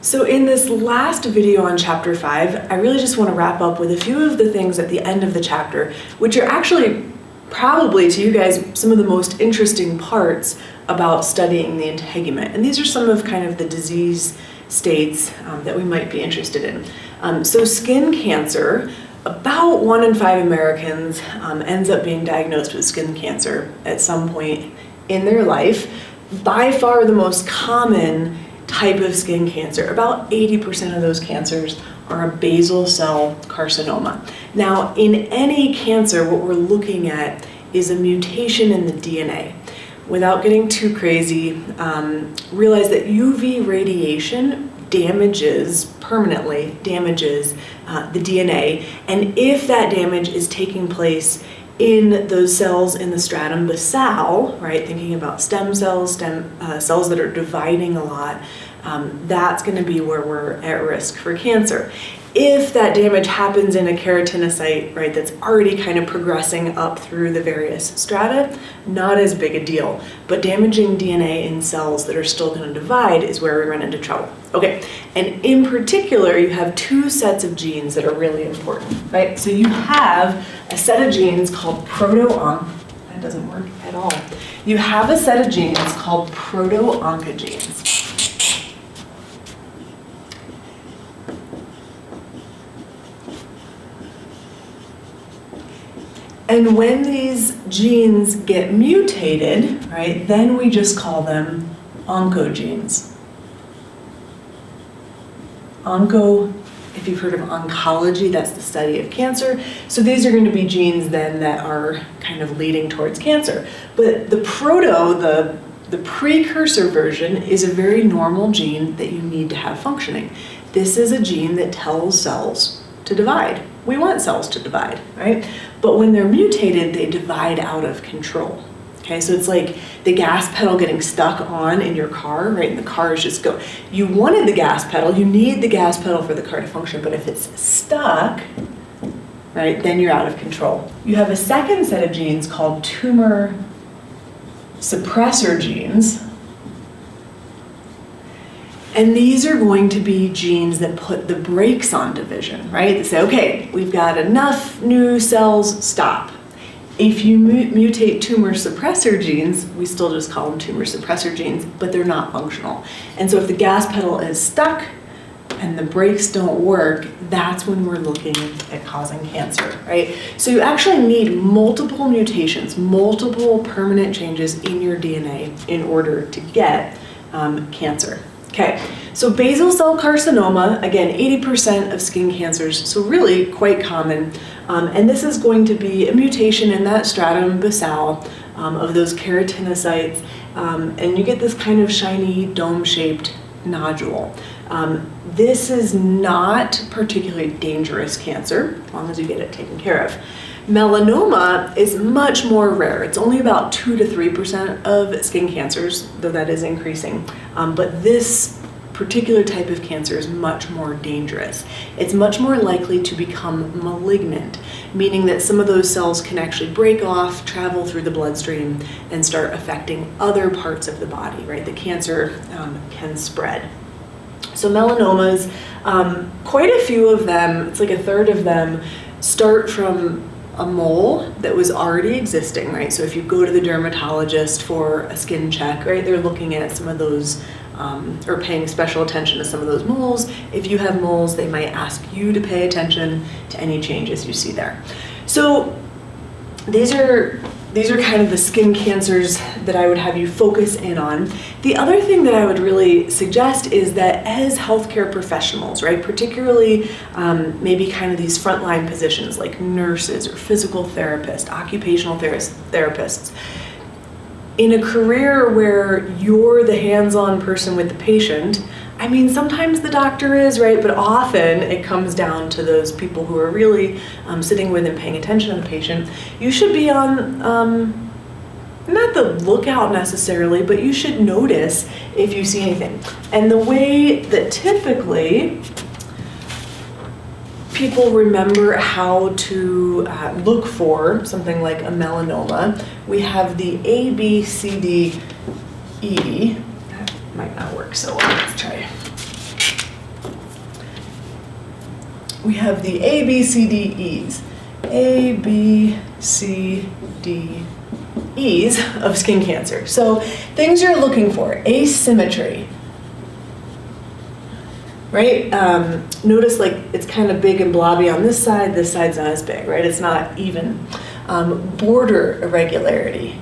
So in this last video on chapter 5, I really just want to wrap up with a few of the things at the end of the chapter, which are actually probably to you guys some of the most interesting parts about studying the integument. And these are some of kind of the disease states that we might be interested in. So skin cancer, about 1 in 5 Americans ends up being diagnosed with skin cancer at some point in their life. By far the most common type of skin cancer, about 80% of those cancers are a basal cell carcinoma. Now, in any cancer, what we're looking at is a mutation in the DNA. Without getting too crazy, realize that UV radiation permanently damages the DNA, and if that damage is taking place in those cells in the stratum basal, right, thinking about stem cells, cells that are dividing a lot, that's going to be where we're at risk for cancer. If that damage happens in a keratinocyte, right, that's already kind of progressing up through the various strata, not as big a deal. But damaging DNA in cells that are still going to divide is where we run into trouble. Okay, and in particular, you have 2 sets of genes that are really important, right? So you have a set of genes called that doesn't work at all. You have a set of genes called proto-oncogenes. And when these genes get mutated, right, then we just call them oncogenes. If you've heard of oncology, that's the study of cancer. So these are going to be genes then that are kind of leading towards cancer. But the the precursor version is a very normal gene that you need to have functioning. This is a gene that tells cells to divide. We want cells to divide, right? But when they're mutated, they divide out of control. Okay, so it's like the gas pedal getting stuck on in your car, right? And the car is just go. You wanted the gas pedal, you need the gas pedal for the car to function, but if it's stuck, right, then you're out of control. You have a second set of genes called tumor suppressor genes. And these are going to be genes that put the brakes on division, right? They say, okay, we've got enough new cells, stop. If you mutate tumor suppressor genes, we still just call them tumor suppressor genes, but they're not functional. And so if the gas pedal is stuck and the brakes don't work, that's when we're looking at causing cancer, right? So you actually need multiple mutations, multiple permanent changes in your DNA in order to get cancer. Okay, so basal cell carcinoma, again, 80% of skin cancers, so really quite common. And this is going to be a mutation in that stratum basal of those keratinocytes, and you get this kind of shiny dome-shaped nodule. This is not particularly dangerous cancer, as long as you get it taken care of. Melanoma is much more rare. It's only about 2 to 3% of skin cancers, though that is increasing. But this particular type of cancer is much more dangerous. It's much more likely to become malignant, meaning that some of those cells can actually break off, travel through the bloodstream, and start affecting other parts of the body, right? The cancer can spread. So melanomas, quite a few of them, it's like a third of them, start from a mole that was already existing, right? So if you go to the dermatologist for a skin check, right, they're looking at some of those, or paying special attention to some of those moles. If you have moles, they might ask you to pay attention to any changes you see there. So these are kind of the skin cancers that I would have you focus in on. The other thing that I would really suggest is that as healthcare professionals, right, particularly maybe kind of these frontline positions like nurses or physical therapists, occupational therapists, in a career where you're the hands-on person with the patient, I mean, sometimes the doctor is, right, but often it comes down to those people who are really sitting with and paying attention to the patient. You should be on, not the lookout necessarily, but you should notice if you see anything. And the way that typically people remember how to look for something like a melanoma, we have the A, B, C, D, E. That might not work so well. Let's try. we have the A, B, C, D, E's. A, B, C, D, E's of skin cancer. So things you're looking for: asymmetry, right? Notice like it's kind of big and blobby on this side's not as big, right? It's not even. Border irregularity.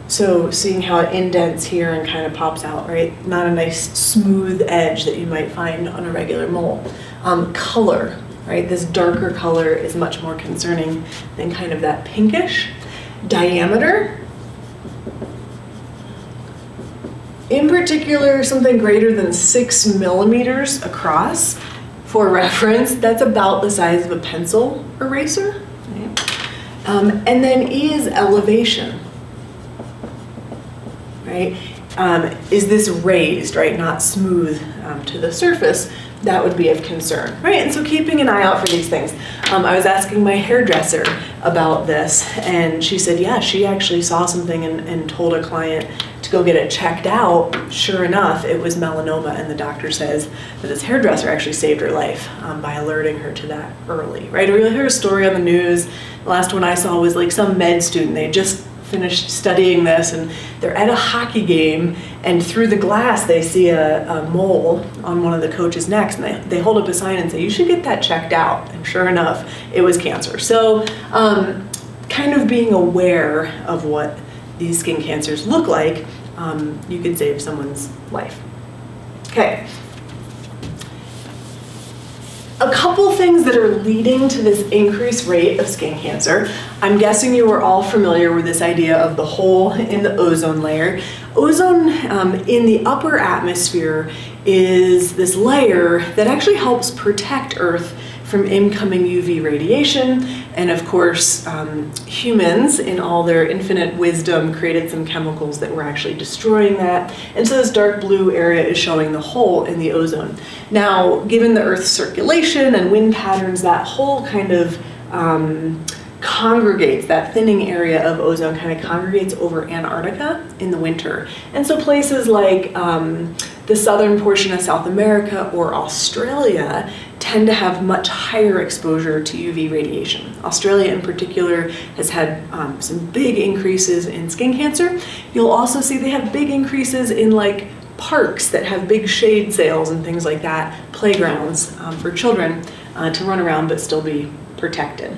So seeing how it indents here and kind of pops out, right? Not a nice smooth edge that you might find on a regular mole. Color, right? This darker color is much more concerning than kind of that pinkish. Diameter. In particular, something greater than 6 millimeters across. For reference, that's about the size of a pencil eraser. And then E is elevation, right? Is this raised, right? Not smooth to the surface. That would be of concern, right? And so keeping an eye out for these things. I was asking my hairdresser about this, and she said, yeah, she actually saw something and told a client to go get it checked out. Sure enough, it was melanoma, and the doctor says that his hairdresser actually saved her life by alerting her to that early, right? I really heard a story on the news. The last one I saw was like some med student. They just finished studying this, and they're at a hockey game, and through the glass they see a mole on one of the coach's necks, and they hold up a sign and say, you should get that checked out. And sure enough, it was cancer. So kind of being aware of what these skin cancers look like, you could save someone's life. Okay. A couple things that are leading to this increased rate of skin cancer. I'm guessing you are all familiar with this idea of the hole in the ozone layer. Ozone in the upper atmosphere is this layer that actually helps protect Earth from incoming UV radiation. And of course, humans in all their infinite wisdom created some chemicals that were actually destroying that. And so this dark blue area is showing the hole in the ozone. Now, given the Earth's circulation and wind patterns, that hole kind of congregates, that thinning area of ozone kind of congregates over Antarctica in the winter. And so places like the southern portion of South America or Australia tend to have much higher exposure to UV radiation. Australia in particular has had some big increases in skin cancer. You'll also see they have big increases in like parks that have big shade sails and things like that, playgrounds for children to run around but still be protected.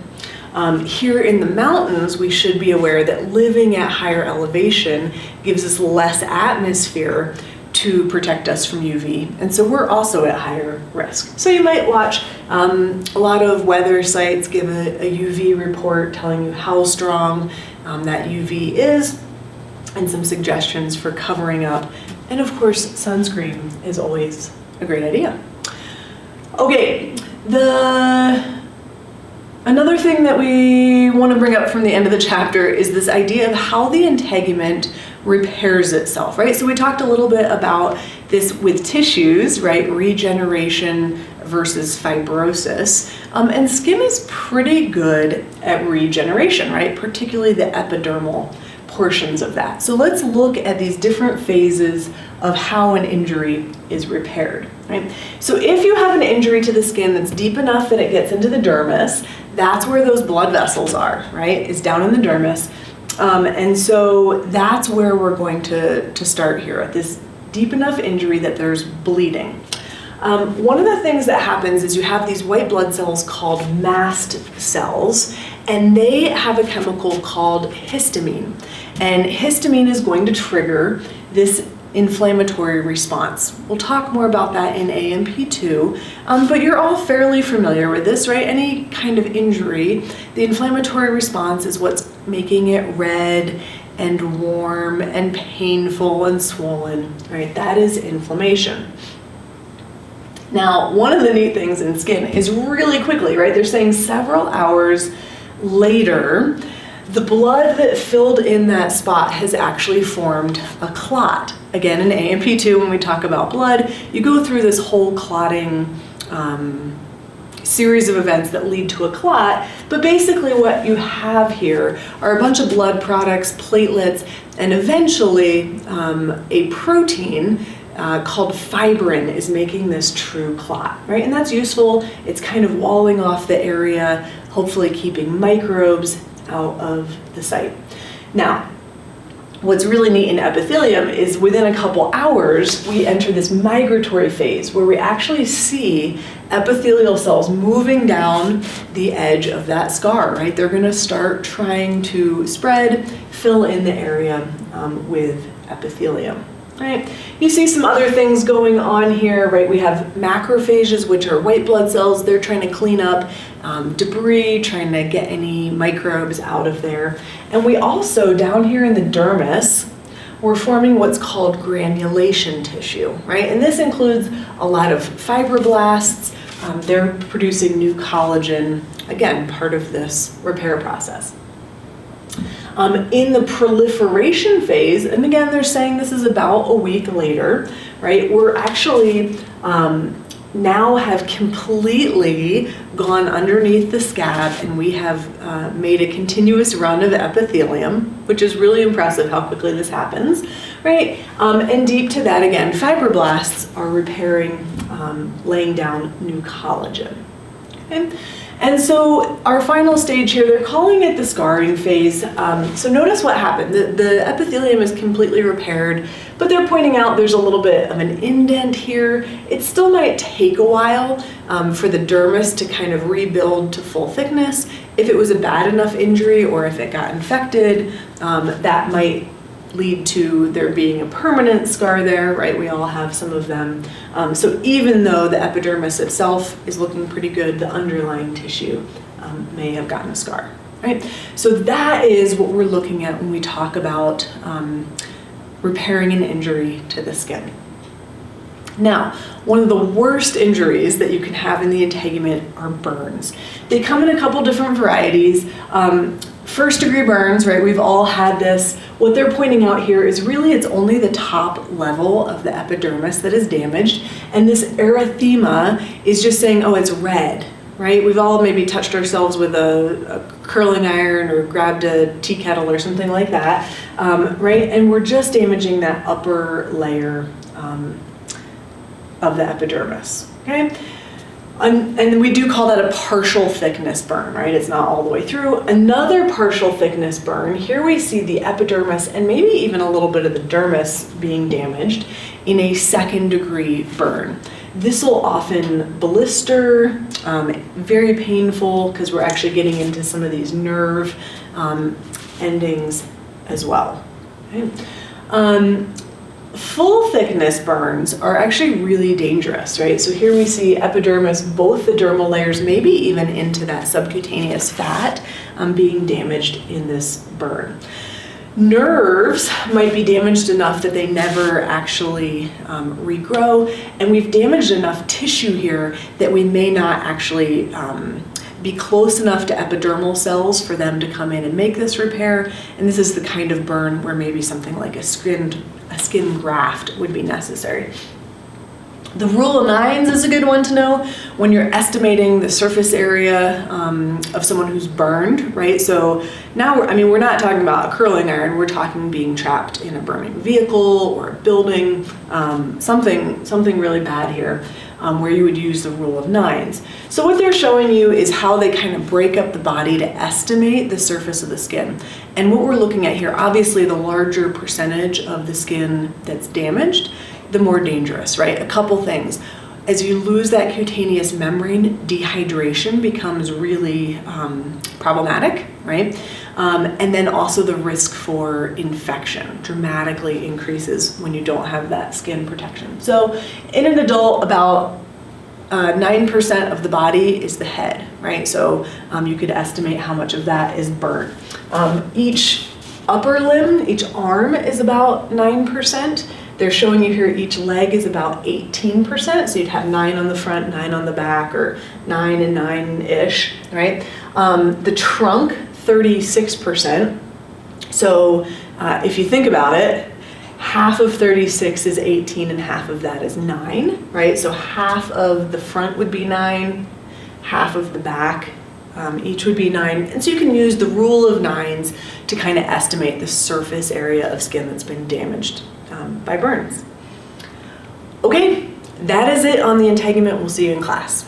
Here in the mountains, we should be aware that living at higher elevation gives us less atmosphere to protect us from UV, and so we're also at higher risk. So you might watch a lot of weather sites give a UV report telling you how strong that UV is, and some suggestions for covering up. And of course, sunscreen is always a great idea. Okay, another thing that we want to bring up from the end of the chapter is this idea of how the integument repairs itself, right? So we talked a little bit about this with tissues, right? Regeneration versus fibrosis. And skin is pretty good at regeneration, right? Particularly the epidermal portions of that. So let's look at these different phases of how an injury is repaired, right? So if you have an injury to the skin that's deep enough that it gets into the dermis, that's where those blood vessels are, right? It's down in the dermis. And so that's where we're going to start here, at this deep enough injury that there's bleeding. One of the things that happens is you have these white blood cells called mast cells, and they have a chemical called histamine. And histamine is going to trigger this inflammatory response. We'll talk more about that in AMP2, but you're all fairly familiar with this, right? Any kind of injury, the inflammatory response is what's making it red and warm and painful and swollen, right? That is inflammation. Now, one of the neat things in skin is really quickly, right? They're saying several hours later, the blood that filled in that spot has actually formed a clot. Again, in AMP2, when we talk about blood, you go through this whole clotting series of events that lead to a clot, but basically what you have here are a bunch of blood products, platelets, and eventually a protein called fibrin is making this true clot, right? And that's useful. It's kind of walling off the area, hopefully keeping microbes out of the site. Now, what's really neat in epithelium is within a couple hours, we enter this migratory phase where we actually see epithelial cells moving down the edge of that scar, right? They're gonna start trying to spread, fill in the area with epithelium. Right. You see some other things going on here, right? We have macrophages, which are white blood cells. They're trying to clean up debris, trying to get any microbes out of there. And we also, down here in the dermis, we're forming what's called granulation tissue, right? And this includes a lot of fibroblasts. They're producing new collagen, again, part of this repair process. In the proliferation phase, and again, they're saying this is about a week later, right? We're actually now have completely gone underneath the scab, and we have made a continuous run of epithelium, which is really impressive how quickly this happens, right? And deep to that, again, fibroblasts are repairing, laying down new collagen. Okay? And so our final stage here, they're calling it the scarring phase. So notice what happened. The epithelium is completely repaired, but they're pointing out there's a little bit of an indent here. It still might take a while for the dermis to kind of rebuild to full thickness. If it was a bad enough injury or if it got infected, that might lead to there being a permanent scar there, right? We all have some of them. So even though the epidermis itself is looking pretty good, the underlying tissue may have gotten a scar, right? So that is what we're looking at when we talk about repairing an injury to the skin. Now, one of the worst injuries that you can have in the integument are burns. They come in a couple different varieties. First degree burns, right, we've all had this. What they're pointing out here is really it's only the top level of the epidermis that is damaged, and this erythema is just saying, oh, it's red, right? We've all maybe touched ourselves with a curling iron or grabbed a tea kettle or something like that, right? And we're just damaging that upper layer of the epidermis, okay? And we do call that a partial thickness burn, right? It's not all the way through. Another partial thickness burn, here we see the epidermis and maybe even a little bit of the dermis being damaged in a second degree burn. This will often blister, very painful because we're actually getting into some of these nerve endings as well. Okay? Full thickness burns are actually really dangerous, right? So here we see epidermis, both the dermal layers, maybe even into that subcutaneous fat being damaged in this burn. Nerves might be damaged enough that they never actually regrow, and we've damaged enough tissue here that we may not actually be close enough to epidermal cells for them to come in and make this repair. And this is the kind of burn where maybe something like a skin graft would be necessary. The rule of nines is a good one to know when you're estimating the surface area of someone who's burned, right? So now, we're not talking about a curling iron, we're talking being trapped in a burning vehicle or a building, something really bad here. Where you would use the rule of nines. So what they're showing you is how they kind of break up the body to estimate the surface of the skin. And what we're looking at here, obviously the larger percentage of the skin that's damaged, the more dangerous, right? A couple things. As you lose that cutaneous membrane, dehydration becomes really problematic, right? And then also the risk for infection dramatically increases when you don't have that skin protection. So in an adult, about 9% of the body is the head, right? So you could estimate how much of that is burnt. Each upper limb, each arm is about 9%. They're showing you here each leg is about 18%, so you'd have 9 on the front, 9 on the back, or 9 and 9-ish, right? The trunk, 36%. So if you think about it, half of 36 is 18 and half of that is 9, right? So half of the front would be 9, half of the back, each would be 9. And so you can use the rule of nines to kind of estimate the surface area of skin that's been damaged by burns. Okay, that is it on the integument. We'll see you in class.